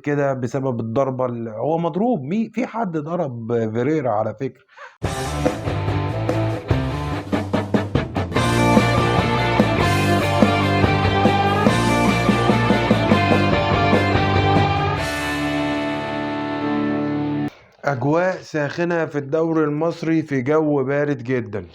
كده بسبب الضربة هو مضروب. في حد ضرب فيريرا على فكرة. أجواء ساخنة في الدوري المصري في جو بارد جدا.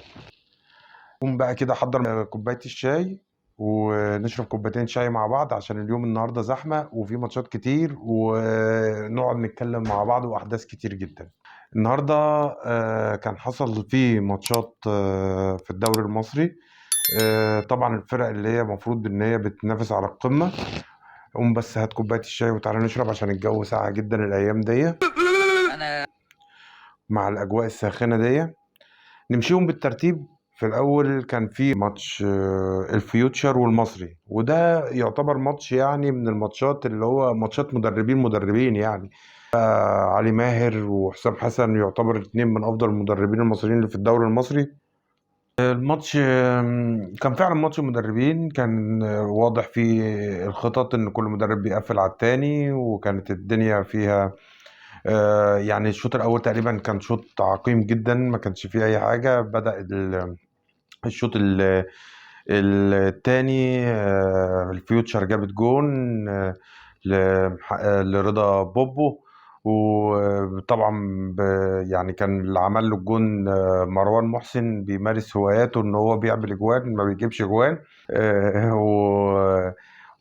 قوم بقى كده حضر كوباية الشاي ونشرب كوبايتين شاي مع بعض عشان اليوم النهاردة زحمة وفي ماتشات كتير ونقعد نتكلم مع بعض وأحداث كتير جدا النهاردة. كان حصل فيه ماتشات في الدوري المصري. طبعا الفرق اللي هي المفروض ان هي بتنافس على القمة. قوم بس هات كوباية الشاي وتعالى نشرب عشان الجو ساقع جدا الأيام دي مع الأجواء الساخنة دي. نمشيهم بالترتيب. في الأول كان في ماتش الفيوتشر والمصري، وده يعتبر ماتش يعني من الماتشات اللي هو ماتشات مدربين يعني. علي ماهر وحسام حسن يعتبر اتنين من أفضل المدربين المصريين اللي في الدوري المصري. الماتش كان فعلا ماتش مدربين، كان واضح فيه الخطط ان كل مدرب بيقفل على التاني، وكانت الدنيا فيها يعني الشوط الاول تقريبا كان شوط عقيم جدا، ما كانش فيه اي حاجة. بدأ الشوط التاني الفيوتشر جابت جون لرضا بوبو. وطبعا يعني كان اللي عمل له الجون مروان محسن بيمارس هواياته ان هو بيعمل اجوان ما بيجيبش اجوان.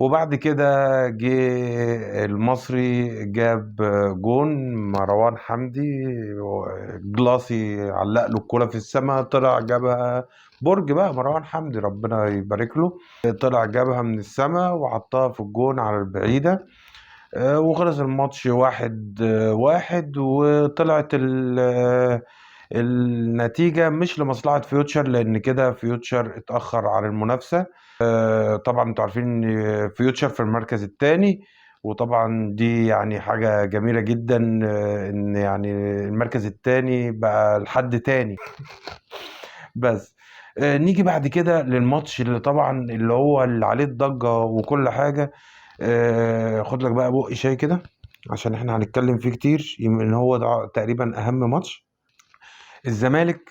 وبعد كده جه المصري جاب جون مروان حمدي، جلاسي علق له الكرة في السماء طلع جابها. برج بقى مروان حمدي ربنا يبارك له، طلع جابها من السماء وحطها في الجون على البعيدة. وخلص الماتش 1-1. وطلعت النتيجة مش لمصلحة فيوتشر، لأن كده فيوتشر اتأخر عن المنافسة. طبعا انتوا عارفين ان فيوتشر في المركز الثاني، وطبعا دي يعني حاجة جميلة جدا ان يعني المركز الثاني بقى لحد تاني. بس نيجي بعد كده للماتش اللي طبعا اللي هو اللي عليه الضجة وكل حاجة. خد لك بقى بق شاي كده عشان احنا هنتكلم فيه كتير، يمكن هو ده تقريبا اهم ماتش. الزمالك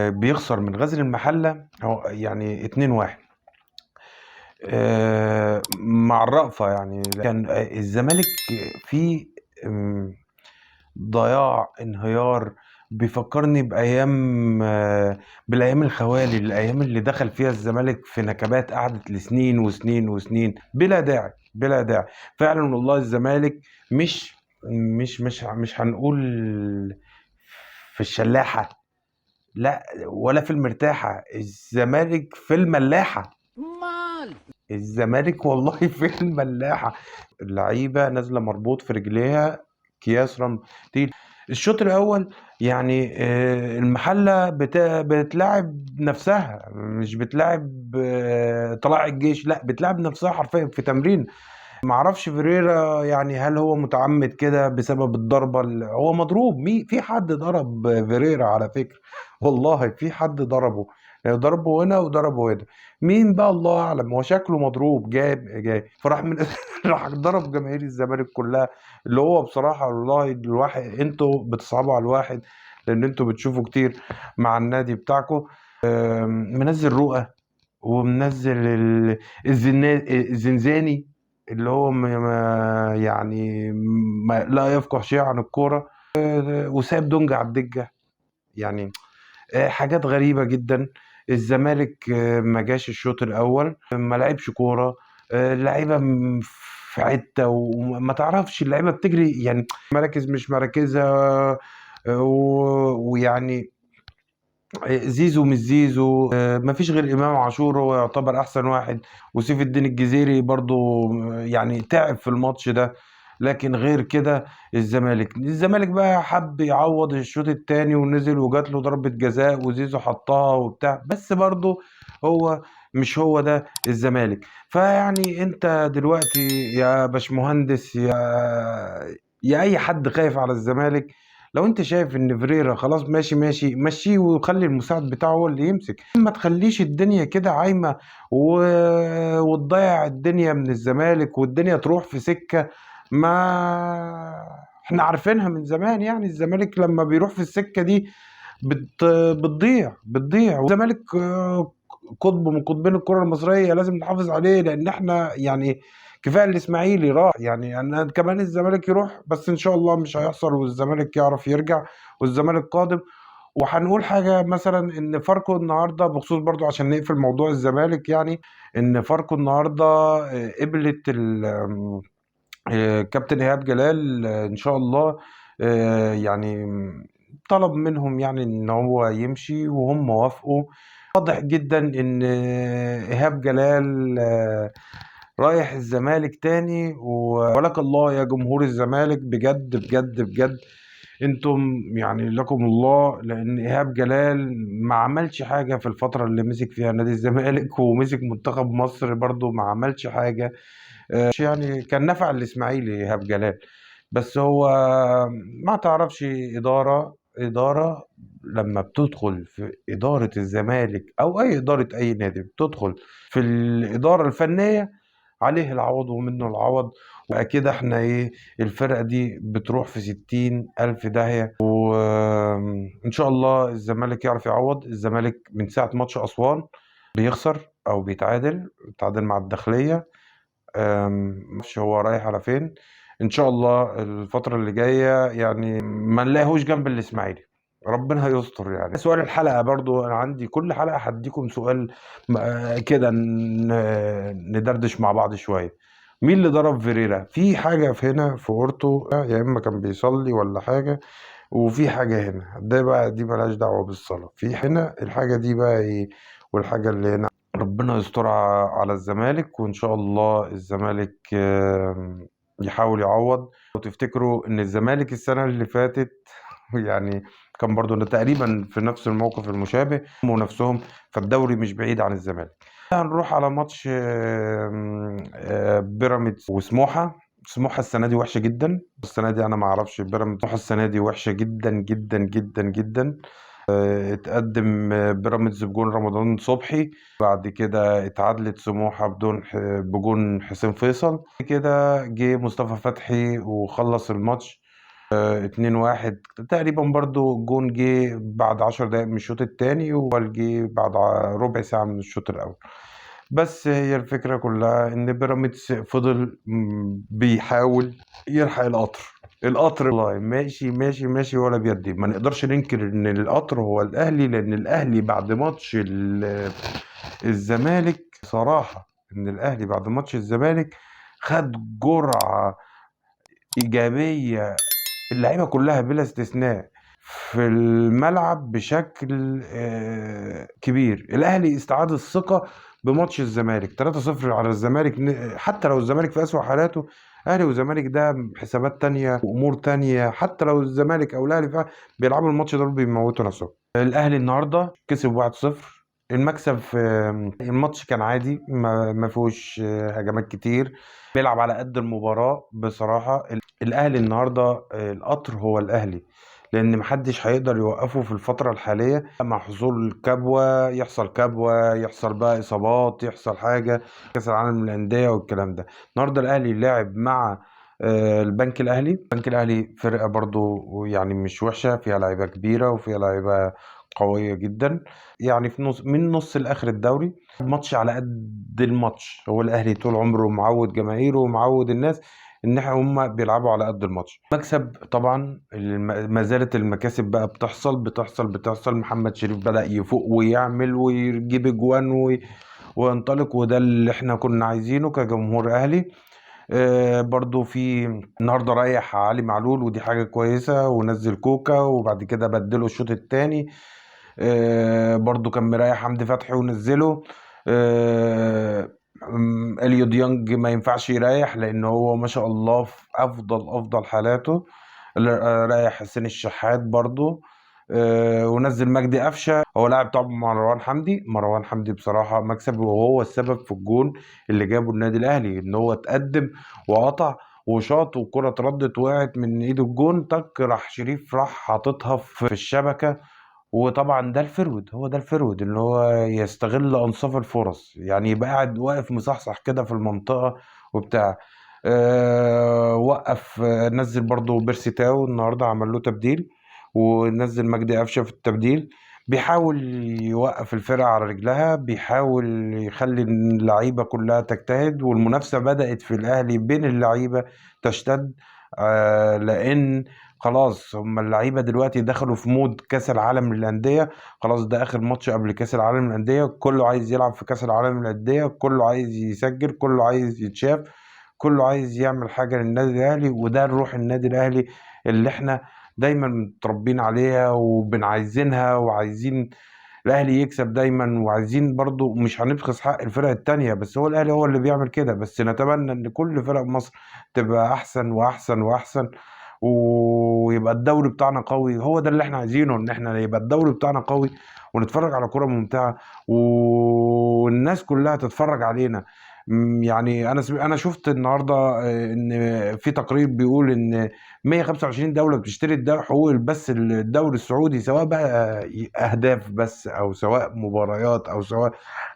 بيخسر من غزل المحلة هو يعني 2-1. مع الرأفة يعني كان الزمالك في آم، ضياع انهيار. بيفكرني بالايام الخوالي، الايام اللي دخل فيها الزمالك في نكبات قعدت لسنين وسنين وسنين بلا داعي بلا داعي. فعلا والله الزمالك مش مش هنقول في الشلاحة، لا، ولا في المرتاحة. الزمالك في الملاحة. الزمالك والله في الملاحة. اللعيبة نازلة مربوط في رجليها اكياس رمل تقيل. الشوط الأول يعني المحلة بتلاعب نفسها، مش بتلاعب طلائع الجيش، لا بتلاعب نفسها حرفيا في تمرين. معرفش فيريرا يعني هل هو متعمد كده بسبب الضربة هو مضروب. في حد ضرب فيريرا على فكرة. والله في حد ضربه، يعني ضربه هنا وضربه هنا. مين بقى الله أعلم، هو شكله مضروب جاي فراح من راح ضرب جماهير الزمالك كلها. اللي هو بصراحة والله الواحد انتوا بتصعبوا على الواحد، لأن انتوا بتشوفوا كتير مع النادي بتاعكم. منزل رؤى ومنزل الزنزاني اللي هو يعني لا يفقه شيء عن الكورة. وساب دونج على الدكة يعني. حاجات غريبة جدا. الزمالك ما جاش الشوط الأول، ما لعبش كورة. اللعيبة في حتة وما تعرفش اللعيبة بتجري يعني مراكز مش مراكزها. ويعني زيزو مش زيزو. ما فيش غير امام عاشور هو يعتبر احسن واحد، وسيف الدين الجزيري برضو يعني تعب في الماتش ده. لكن غير كده الزمالك بقى حب يعوض الشوط الثاني ونزل وجات له ضربة جزاء وزيزو حطها وبتاع، بس برضو هو مش هو ده الزمالك. فيعني انت دلوقتي يا باشمهندس يا اي حد خايف على الزمالك، لو انت شايف ان فيريرا خلاص ماشي ماشي، مشيه وخلي المساعد بتاعه هو اللي يمسك. ما تخليش الدنيا كده عايمه و... وتضيع الدنيا من الزمالك، والدنيا تروح في سكه ما احنا عارفينها من زمان. يعني الزمالك لما بيروح في السكه دي بتضيع. والزمالك قطب من قطبين الكره المصريه، لازم نحافظ عليه، لان احنا يعني كفايه الاسماعيلي راح، يعني انا كمان الزمالك يروح، بس ان شاء الله مش هيحصل، والزمالك يعرف يرجع، والزمالك قادم. وهنقول حاجه مثلا، ان فاركو النهارده بخصوص برضو عشان نقفل موضوع الزمالك، يعني ان فاركو النهارده قبلت كابتن ايهاب جلال ان شاء الله، يعني طلب منهم يعني ان هو يمشي وهم وافقوا. واضح جدا ان ايهاب جلال رايح الزمالك تاني. ولك الله يا جمهور الزمالك، بجد بجد بجد انتم يعني لكم الله، لان ايهاب جلال ما عملش حاجه في الفتره اللي مسك فيها نادي الزمالك، ومسك منتخب مصر برضو ما عملش حاجه. يعني كان نفع الاسماعيلي ايهاب جلال، بس هو ما تعرفش إدارة لما بتدخل في إدارة الزمالك أو أي إدارة أي نادي، بتدخل في الإدارة الفنية عليه العوض ومنه العوض. وأكيد احنا إيه، الفرقة دي بتروح في 60,000 داهية، وإن شاء الله الزمالك يعرف يعوض. الزمالك من ساعة ماتش أسوان بيخسر أو بيتعادل مع الداخلية. معرفش هو رايح على فين. ان شاء الله الفترة اللي جاية يعني ما نلاقيهوش جنب الاسماعيلي، ربنا هيستر. يعني سؤال الحلقة برضو، انا عندي كل حلقة هديكم سؤال كده ندردش مع بعض شوية. مين اللي ضرب فيريرا؟ في حاجة في هنا في اورتو، يا اما كان بيصلي ولا حاجة، وفي حاجة هنا ده بقى دي ملهاش دعوة بالصلاة. في هنا الحاجة دي بقى ايه، والحاجة اللي هنا ربنا يستر على الزمالك، وإن شاء الله الزمالك يحاول يعوض. وتفتكروا إن الزمالك السنة اللي فاتت يعني كان برضو تقريبا في نفس الموقف المشابه ونفسهم، فالدوري مش بعيد عن الزمالك. هنروح على ماتش بيراميدز وسموحة. سموحة السنة دي وحشة جدا، السنة دي أنا ما أعرفش بيراميدز. سموحة السنة دي وحشة جدا جدا جدا جدا. اتقدم بيراميدز بجون رمضان صبحي، بعد كده اتعادلت سموحة بجون حسين فيصل، كده جه مصطفى فتحي وخلص الماتش 2-1 تقريبا. برضو جون جه بعد 10 دقايق من الشوط الثاني، وجول جه بعد ربع ساعة من الشوط الأول. بس هي الفكرة كلها إن بيراميدز فضل بيحاول يلحق القطر والله ماشي ماشي ماشي ولا بيدي. ما نقدرش ننكر ان القطر هو الاهلي، لان الاهلي بعد ماتش الزمالك صراحة، ان الاهلي بعد ماتش الزمالك خد جرعة ايجابية، اللعيبة كلها بلا استثناء في الملعب بشكل كبير. الاهلي استعاد الثقة بماتش الزمالك 3-0 على الزمالك. حتى لو الزمالك في اسوأ حالاته، اهلي والزمالك ده حسابات تانية وامور تانية. حتى لو الزمالك او الاهلي بيلعبوا الماتش ده بيموتوا نفسهم. الاهلي النهارده كسب 1-0. المكسب في الماتش كان عادي، ما فيهوش هجمات كتير، بيلعب على قد المباراة بصراحة. الاهلي النهارده القطر هو الاهلي، لان محدش هيقدر يوقفه في الفتره الحاليه. مع حصول كبوه، يحصل كبوه، يحصل بقى اصابات، يحصل حاجه، كاس العالم للانديه والكلام ده. النهارده الاهلي لعب مع البنك الاهلي فرقه برضو يعني مش وحشه، فيها لعيبه كبيره وفيها لعيبه قويه جدا. يعني في نص لاخر الدوري، الماتش على قد الماتش. هو الاهلي طول عمره معود جماهيره ومعود الناس ان هم بيلعبوا على قد الماتش. مكسب طبعا، ما زالت المكاسب بقى بتحصل. محمد شريف بدأ يفوق ويعمل ويجيب اجوان وينطلق، وده اللي احنا كنا عايزينه كجمهور اهلي. برضو في النهارده رايح علي معلول، ودي حاجة كويسة، ونزل كوكا وبعد كده بدله الشوط الثاني. برضو كان مريح حمدي فتحي ونزله. اليو ديانج ما ينفعش يريح، لان هو ما شاء الله في افضل حالاته. رايح حسين الشحات برضو. ونزل مجدي قفشه. هو لاعب طبعا مروان حمدي بصراحه مكسب، وهو السبب في الجون اللي جابه النادي الاهلي، ان هو اتقدم وقطع وشاط والكرة اتردت وقعت من ايد الجون، تك راح شريف راح حاططها في الشبكة. وطبعا ده الفرود، هو ده الفرود اللي هو يستغل انصاف الفرص، يعني يبقى قاعد واقف مصحصح كده في المنطقة وبتاع. وقف، نزل برضو بيرسي تاو النهارده، عمل له تبديل، ونزل مجدي قفشه في التبديل. بيحاول يوقف الفرقة على رجلها، بيحاول يخلي اللعيبة كلها تجتهد، والمنافسة بدأت في الأهلي بين اللعيبة تشتد. لأن خلاص هم اللعيبة دلوقتي دخلوا في مود كأس العالم للأندية. خلاص ده آخر ماتش قبل كأس العالم للأندية، كله عايز يلعب في كأس العالم للأندية، كله عايز يسجل، كله عايز يتشاف، كله عايز يعمل حاجة للنادي الأهلي. وده الروح النادي الأهلي اللي احنا دايما متربين عليها وبنعايزينها، وعايزين الأهلي يكسب دايما، وعايزين برضو مش هنبخس حق الفرق التانية، بس هو الأهلي هو اللي بيعمل كده. بس نتمنى إن كل فرق مصر تبقى أحسن وأحسن وأحسن، ويبقى الدوري بتاعنا قوي. هو ده اللي احنا عايزينه، ان احنا يبقى الدوري بتاعنا قوي، ونتفرج على كرة ممتعة، والناس كلها تتفرج علينا. يعني انا شفت النهارده ان في تقرير بيقول ان 125 دولة بتشتري حقوق بس الدوري السعودي، سواء بقى اهداف بس، او سواء مباريات، او سواء،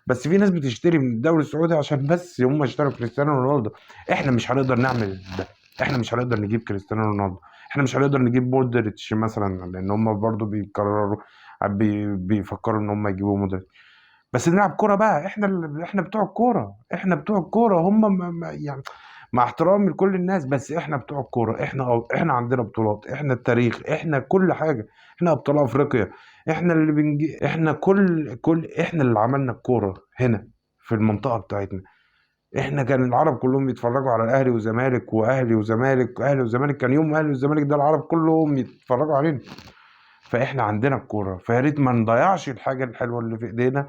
بس في ناس بتشتري من الدوري السعودي عشان بس هم اشتروا كريستيانو رونالدو. احنا مش هنقدر نعمل ده، احنا مش هنقدر نجيب كريستيانو رونالدو، احنا مش هنقدر نجيب مودريتش مثلا، لان هم برضو بيقرروا بيفكروا ان هم يجيبوا مودريتش. بس نلعب كوره بقى، احنا بتوع الكوره، احنا بتوع الكوره. هم يعني مع احترامي لكل الناس، بس احنا بتوع الكوره، احنا عندنا بطولات، احنا التاريخ، احنا كل حاجه، احنا ابطال افريقيا، احنا اللي احنا كل احنا اللي عملنا الكوره هنا في المنطقه بتاعتنا. احنا كان العرب كلهم يتفرجوا على الاهلي وزمالك، واهلي وزمالك، اهلي وزمالك، كان يوم اهلي وزمالك ده العرب كلهم يتفرجوا علينا. فاحنا عندنا الكوره، فيا ريت ما نضيعش الحاجه الحلوه اللي في ايدينا،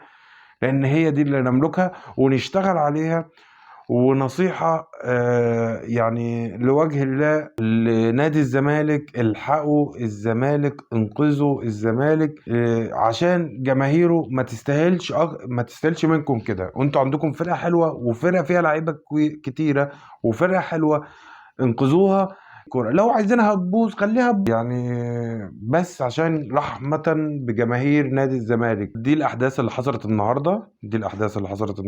لان هي دي اللي نملكها ونشتغل عليها. ونصيحة يعني لوجه الله لنادي الزمالك: الحقوا الزمالك، انقذوا الزمالك، عشان جماهيره ما تستاهلش منكم كده. وانتوا عندكم فرقة حلوة، وفرقة فيها لعيبة كتيرة، وفرقة حلوة، انقذوها. كورة لو عايزينها تبوظ خليها يعني، بس عشان رحمة بجماهير نادي الزمالك. دي الأحداث اللي حصلت النهاردة،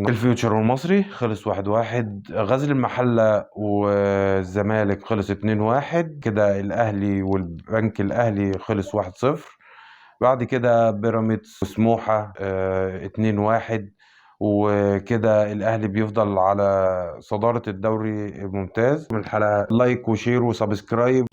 الفيوتشر والمصري خلص 1-1، غزل المحلة والزمالك خلص 2-1 كده، الأهلي والبنك الأهلي خلص 1-0. بعد كده بيراميدز وسموحة 2-1. وكده الأهلي بيفضل على صدارة الدوري الممتاز. من الحلقة لايك وشير وسبسكرايب.